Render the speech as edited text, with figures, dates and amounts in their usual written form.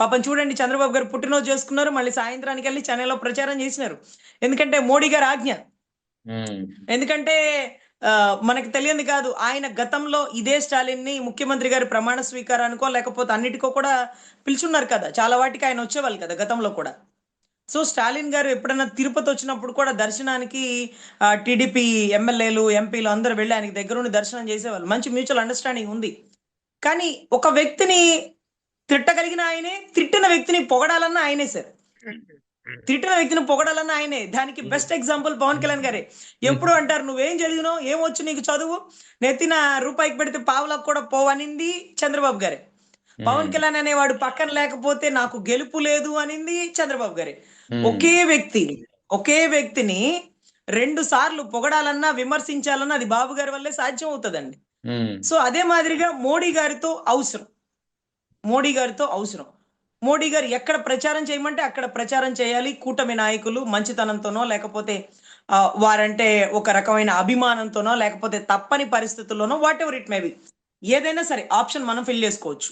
పాపం చూడండి చంద్రబాబు గారు పుట్టినరోజు చేసుకున్నారు. మళ్ళీ సాయంత్రానికి వెళ్లి చెన్నైలో ప్రచారం చేసినారు. ఎందుకంటే మోడీ గారి ఆజ్ఞ. ఎందుకంటే మనకు తెలియంది కాదు. ఆయన గతంలో ఇదే స్టాలిన్‌ని ముఖ్యమంత్రి గారి ప్రమాణ స్వీకారానికో లేకపోతే అన్నిటికో కూడా పిలుచున్నారు కదా! చాలా వాటికి ఆయన వచ్చేవాళ్ళు కదా గతంలో కూడా. సో, స్టాలిన్ గారు ఎప్పుడన్నా తిరుపతి వచ్చినప్పుడు కూడా దర్శనానికి టీడీపీ ఎమ్మెల్యేలు, ఎంపీలు అందరూ వెళ్లి ఆయనకి దగ్గరుండి దర్శనం చేసేవాళ్ళు. మంచి మ్యూచువల్ అండర్‌స్టాండింగ్ ఉంది. కానీ ఒక వ్యక్తిని తిట్టగలిగిన ఆయనే, తిట్టిన వ్యక్తిని పొగడాలన్నా ఆయనే సార్. తిట్టిన వ్యక్తిని పొగడాలన్నా ఆయనే. దానికి బెస్ట్ ఎగ్జాంపుల్ పవన్ కళ్యాణ్ గారే. ఎప్పుడు అంటారు, "నువ్వేం చదివినావు? ఏమొచ్చు నీకు చదువు? నెత్తిన రూపాయికి పెడితే పావలకు కూడా పోవనింది" చంద్రబాబు గారే. పవన్ కళ్యాణ్ అనేవాడు పక్కన లేకపోతే నాకు గెలుపు లేదు అనింది చంద్రబాబు గారే. ఒకే వ్యక్తిని 2 సార్లు పొగడాలన్నా, విమర్శించాలన్నా అది బాబు గారి వల్లే సాధ్యం అవుతదండి. సో, అదే మాదిరిగా మోడీ గారితో అవసరం. మోడీ గారు ఎక్కడ ప్రచారం చేయమంటే అక్కడ ప్రచారం చేయాలి. కూటమి నాయకులు మంచితనంతోనో లేకపోతే వారంటే ఒక రకమైన అభిమానంతోనో లేకపోతే తప్పని పరిస్థితుల్లోనో వాటెవర్ ఇట్ మే బి. ఏదైనా సరే ఆప్షన్ మనం ఫిల్ చేసుకోవచ్చు.